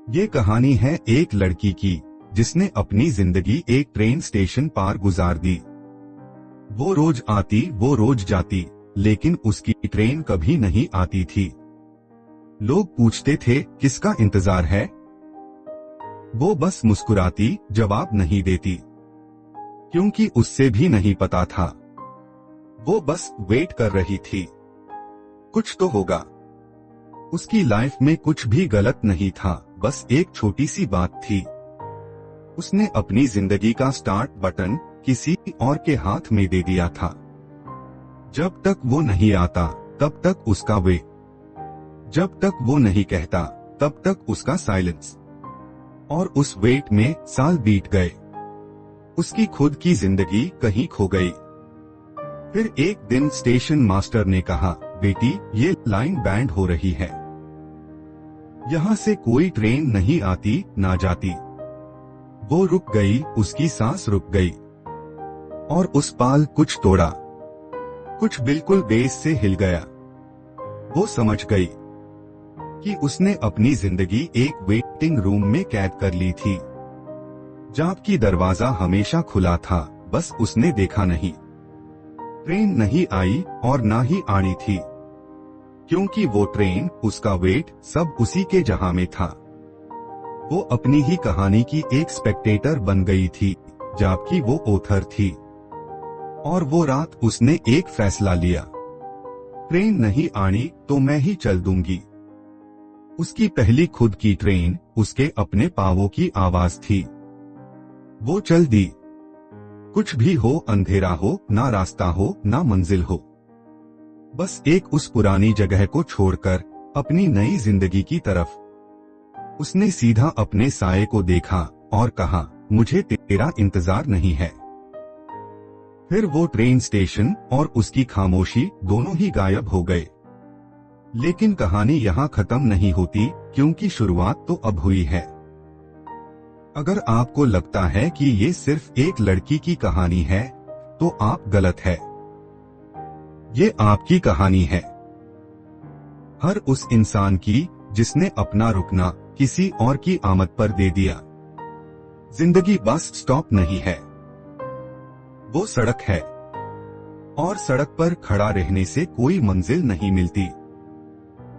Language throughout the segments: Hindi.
ये कहानी है एक लड़की की जिसने अपनी जिंदगी एक ट्रेन स्टेशन पार गुजार दी। वो रोज आती, वो रोज जाती, लेकिन उसकी ट्रेन कभी नहीं आती थी। लोग पूछते थे किसका इंतजार है। वो बस मुस्कुराती, जवाब नहीं देती, क्योंकि उससे भी नहीं पता था। वो बस वेट कर रही थी, कुछ तो होगा। उसकी लाइफ में कुछ भी गलत नहीं था, बस एक छोटी सी बात थी। उसने अपनी जिंदगी का स्टार्ट बटन किसी और के हाथ में दे दिया था। जब तक वो नहीं आता तब तक उसका वे, जब तक वो नहीं कहता तब तक उसका साइलेंस। और उस वेट में साल बीत गए। उसकी खुद की जिंदगी कहीं खो गई। फिर एक दिन स्टेशन मास्टर ने कहा, बेटी ये लाइन बैंड हो रही है, यहाँ से कोई ट्रेन नहीं आती ना जाती। वो रुक गई, उसकी सांस रुक गई। और उस पाल कुछ तोड़ा, कुछ बिल्कुल बेस से हिल गया। वो समझ गई कि उसने अपनी जिंदगी एक वेटिंग रूम में कैद कर ली थी, जबकि दरवाजा हमेशा खुला था, बस उसने देखा नहीं। ट्रेन नहीं आई और ना ही आनी थी, क्योंकि वो ट्रेन, उसका वेट, सब उसी के जहां में था। वो अपनी ही कहानी की एक स्पेक्टेटर बन गई थी, जबकि वो ऑथर थी। और वो रात उसने एक फैसला लिया, ट्रेन नहीं आनी तो मैं ही चल दूंगी। उसकी पहली खुद की ट्रेन उसके अपने पांवों की आवाज थी। वो चल दी, कुछ भी हो, अंधेरा हो, ना रास्ता हो, ना मंजिल हो, बस एक उस पुरानी जगह को छोड़कर अपनी नई जिंदगी की तरफ। उसने सीधा अपने साये को देखा और कहा, मुझे तेरा इंतजार नहीं है। फिर वो ट्रेन स्टेशन और उसकी खामोशी दोनों ही गायब हो गए। लेकिन कहानी यहाँ खत्म नहीं होती, क्योंकि शुरुआत तो अब हुई है। अगर आपको लगता है कि ये सिर्फ एक लड़की की कहानी है, तो आप गलत है। ये आपकी कहानी है, हर उस इंसान की जिसने अपना रुकना किसी और की आमद पर दे दिया। जिंदगी बस स्टॉप नहीं है, वो सड़क है, और सड़क पर खड़ा रहने से कोई मंजिल नहीं मिलती।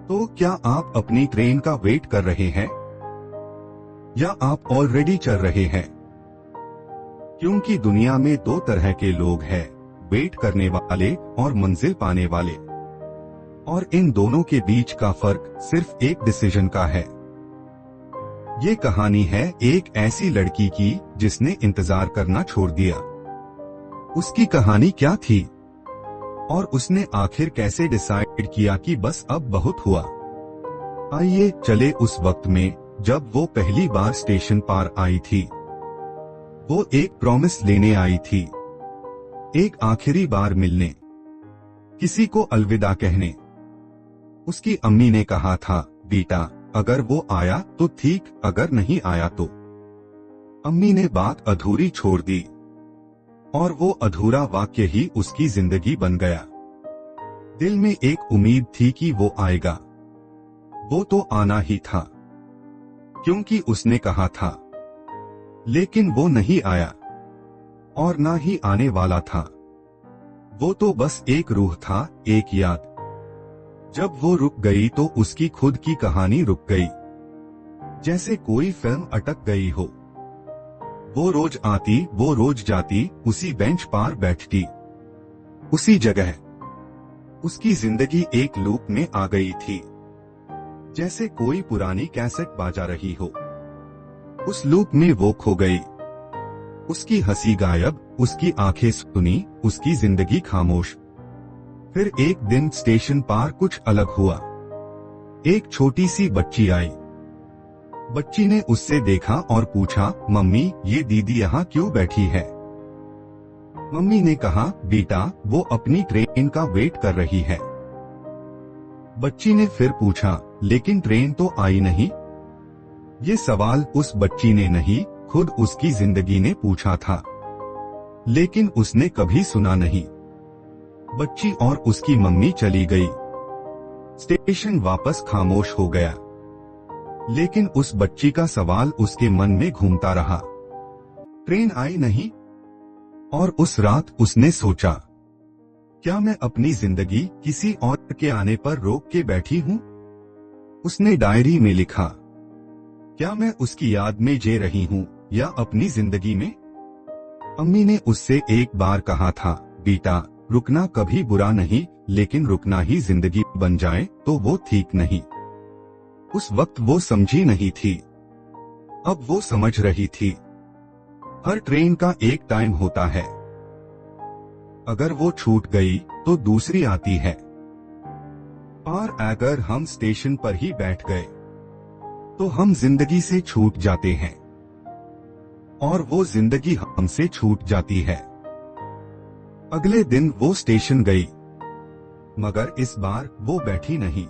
तो क्या आप अपनी ट्रेन का वेट कर रहे हैं, या आप ऑलरेडी चल रहे हैं? क्योंकि दुनिया में दो तरह के लोग हैं, वेट करने वाले और मंजिल पाने वाले। और इन दोनों के बीच का फर्क सिर्फ एक डिसीजन का है। ये कहानी है एक ऐसी लड़की की जिसने इंतजार करना छोड़ दिया। उसकी कहानी क्या थी, और उसने आखिर कैसे डिसाइड किया कि बस अब बहुत हुआ। आइए चले उस वक्त में जब वो पहली बार स्टेशन पार आई थी। वो एक प्रॉमिस लेने आई थी, एक आखिरी बार मिलने, किसी को अलविदा कहने। उसकी अम्मी ने कहा था, बेटा अगर वो आया तो ठीक, अगर नहीं आया तो। अम्मी ने बात अधूरी छोड़ दी, और वो अधूरा वाक्य ही उसकी जिंदगी बन गया। दिल में एक उम्मीद थी कि वो आएगा, वो तो आना ही था, क्योंकि उसने कहा था। लेकिन वो नहीं आया, और ना ही आने वाला था। वो तो बस एक रूह था, एक याद। जब वो रुक गई तो उसकी खुद की कहानी रुक गई, जैसे कोई फिल्म अटक गई हो। वो रोज आती, वो रोज जाती, उसी बेंच पार बैठती, उसी जगह। उसकी जिंदगी एक लूप में आ गई थी, जैसे कोई पुरानी कैसेट बाजा रही हो। उस लूप में वो खो गई। उसकी हंसी गायब, उसकी आंखें सुनी, उसकी जिंदगी खामोश। फिर एक दिन स्टेशन पार कुछ अलग हुआ। एक छोटी सी बच्ची आई। बच्ची ने उससे देखा और पूछा, मम्मी ये दीदी यहाँ क्यों बैठी है? मम्मी ने कहा, बेटा वो अपनी ट्रेन का वेट कर रही है। बच्ची ने फिर पूछा, लेकिन ट्रेन तो आई नहीं? ये सवाल उस बच्ची ने नहीं, खुद उसकी जिंदगी ने पूछा था। लेकिन उसने कभी सुना नहीं। बच्ची और उसकी मम्मी चली गई। स्टेशन वापस खामोश हो गया। लेकिन उस बच्ची का सवाल उसके मन में घूमता रहा। ट्रेन आई नहीं। और उस रात उसने सोचा, क्या मैं अपनी जिंदगी किसी और के आने पर रोक के बैठी हूँ? उसने डायरी में लिखा, क्या मैं उसकी याद में जी रही हूँ या अपनी जिंदगी में? अम्मी ने उससे एक बार कहा था, बेटा रुकना कभी बुरा नहीं, लेकिन रुकना ही जिंदगी बन जाए तो वो ठीक नहीं। उस वक्त वो समझी नहीं थी, अब वो समझ रही थी। हर ट्रेन का एक टाइम होता है, अगर वो छूट गई तो दूसरी आती है। और अगर हम स्टेशन पर ही बैठ गए तो हम जिंदगी से छूट जाते हैं और वो जिंदगी हमसे छूट जाती है। अगले दिन वो स्टेशन गई, मगर इस बार वो बैठी नहीं।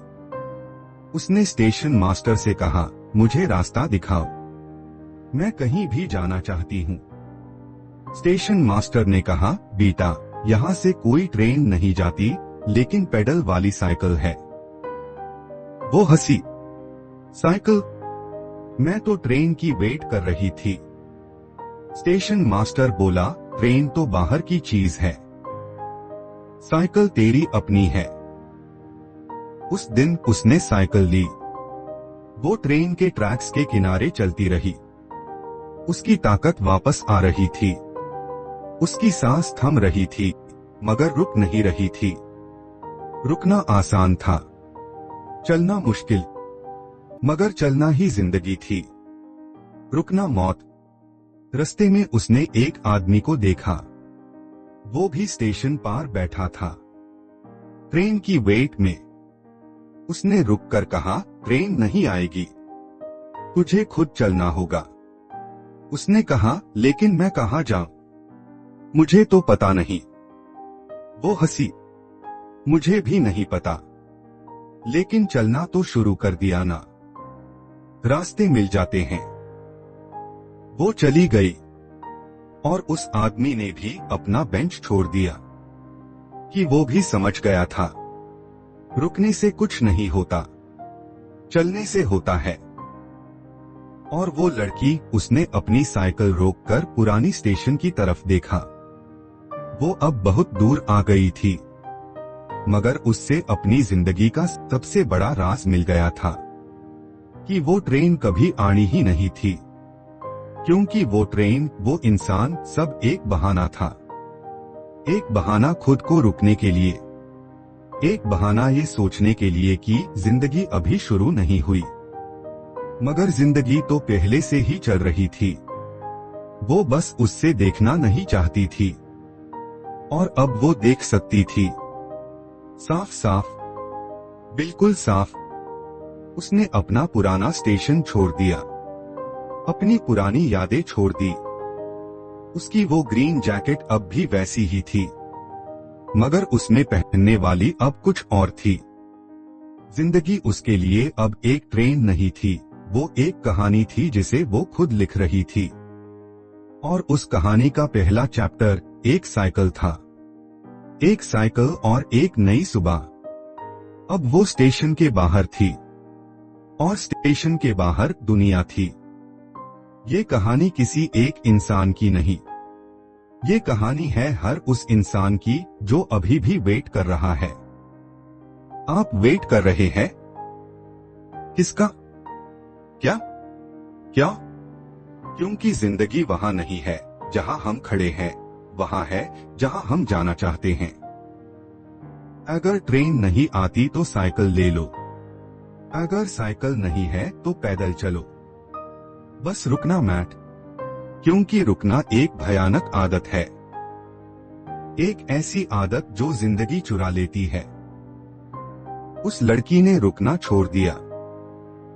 उसने स्टेशन मास्टर से कहा, मुझे रास्ता दिखाओ, मैं कहीं भी जाना चाहती हूँ। स्टेशन मास्टर ने कहा, बेटा यहाँ से कोई ट्रेन नहीं जाती, लेकिन पेडल वाली साइकिल है। वो हंसी, साइकिल? मैं तो ट्रेन की वेट कर रही थी। स्टेशन मास्टर बोला, ट्रेन तो बाहर की चीज है, साइकिल तेरी अपनी है। उस दिन उसने साइकिल ली। वो ट्रेन के ट्रैक्स के किनारे चलती रही। उसकी ताकत वापस आ रही थी। उसकी सांस थम रही थी, मगर रुक नहीं रही थी। रुकना आसान था, चलना मुश्किल, मगर चलना ही जिंदगी थी। रुकना मौत। रास्ते में उसने एक आदमी को देखा, वो भी स्टेशन पार बैठा था, ट्रेन की वेट में। उसने रुककर कहा, ट्रेन नहीं आएगी, तुझे खुद चलना होगा। उसने कहा, लेकिन मैं कहाँ जाऊं? मुझे तो पता नहीं। वो हंसी, मुझे भी नहीं पता, लेकिन चलना तो शुरू कर दिया ना, रास्ते मिल जाते हैं। वो चली गई और उस आदमी ने भी अपना बेंच छोड़ दिया कि वो भी समझ गया था, रुकने से कुछ नहीं होता, चलने से होता है। और वो लड़की, उसने अपनी साइकिल रोककर पुरानी स्टेशन की तरफ देखा। वो अब बहुत दूर आ गई थी, मगर उससे अपनी जिंदगी का सबसे बड़ा राज मिल गया था कि वो ट्रेन कभी आनी ही नहीं थी, क्योंकि वो ट्रेन, वो इंसान, सब एक बहाना था। एक बहाना खुद को रुकने के लिए, एक बहाना ये सोचने के लिए कि जिंदगी अभी शुरू नहीं हुई, मगर जिंदगी तो पहले से ही चल रही थी। वो बस उससे देखना नहीं चाहती थी, और अब वो देख सकती थी, साफ साफ, बिल्कुल साफ। उसने अपना पुराना स्टेशन छोड़ दिया, अपनी पुरानी यादें छोड़ दी। उसकी वो ग्रीन जैकेट अब भी वैसी ही थी, मगर उसमें पहनने वाली अब कुछ और थी। जिंदगी उसके लिए अब एक ट्रेन नहीं थी, वो एक कहानी थी जिसे वो खुद लिख रही थी। और उस कहानी का पहला चैप्टर एक साइकिल था, एक साइकिल और एक नई सुबह। अब वो स्टेशन के बाहर थी, और स्टेशन के बाहर दुनिया थी। ये कहानी किसी एक इंसान की नहीं, ये कहानी है हर उस इंसान की जो अभी भी वेट कर रहा है। आप वेट कर रहे हैं? किसका? क्या? क्या? क्योंकि जिंदगी वहां नहीं है जहां हम खड़े हैं, वहां है जहां हम जाना चाहते हैं। अगर ट्रेन नहीं आती तो साइकिल ले लो, अगर साइकिल नहीं है तो पैदल चलो। बस रुकना मैट, क्योंकि रुकना एक भयानक आदत है, एक ऐसी आदत जो जिंदगी चुरा लेती है। उस लड़की ने रुकना छोड़ दिया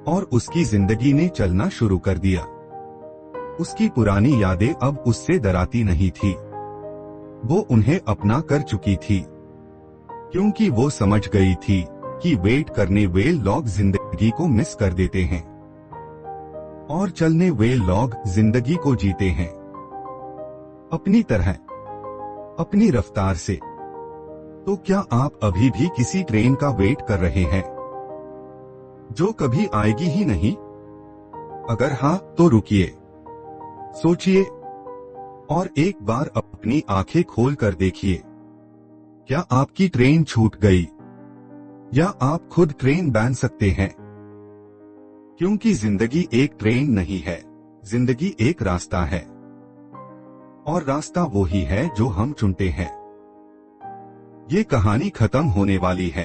और उसकी जिंदगी ने चलना शुरू कर दिया। उसकी पुरानी यादें अब उससे डराती नहीं थी, वो उन्हें अपना कर चुकी थी, क्योंकि वो समझ गई थी कि वेट करने वे लोग जिंदगी को मिस कर देते हैं और चलने वे लोग जिंदगी को जीते हैं, अपनी तरह, अपनी रफ्तार से। तो क्या आप अभी भी किसी ट्रेन का वेट कर रहे हैं जो कभी आएगी ही नहीं? अगर हाँ तो रुकिए, सोचिए और एक बार अपनी आंखें खोल कर देखिए। क्या आपकी ट्रेन छूट गई या आप खुद ट्रेन बांध सकते हैं? क्योंकि जिंदगी एक ट्रेन नहीं है, जिंदगी एक रास्ता है और रास्ता वो ही है जो हम चुनते हैं। ये कहानी खत्म होने वाली है,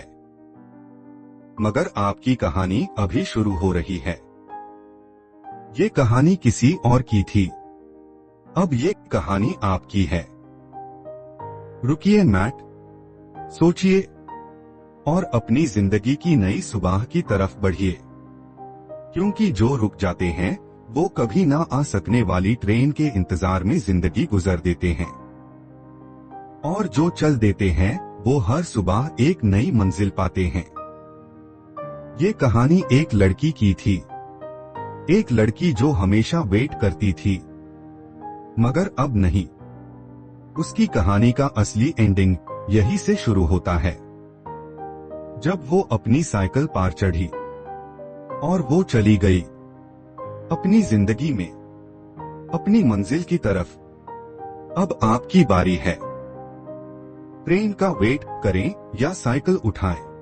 मगर आपकी कहानी अभी शुरू हो रही है। ये कहानी किसी और की थी, अब ये कहानी आपकी है। रुकिए मैट, सोचिए और अपनी जिंदगी की नई सुबह की तरफ बढ़िए। क्योंकि जो रुक जाते हैं वो कभी ना आ सकने वाली ट्रेन के इंतजार में जिंदगी गुजार देते हैं, और जो चल देते हैं वो हर सुबह एक नई मंजिल पाते हैं। ये कहानी एक लड़की की थी, एक लड़की जो हमेशा वेट करती थी, मगर अब नहीं। उसकी कहानी का असली एंडिंग यही से शुरू होता है, जब वो अपनी साइकिल पर चढ़ी और वो चली गई अपनी जिंदगी में, अपनी मंजिल की तरफ। अब आपकी बारी है। ट्रेन का वेट करें या साइकिल उठाएं।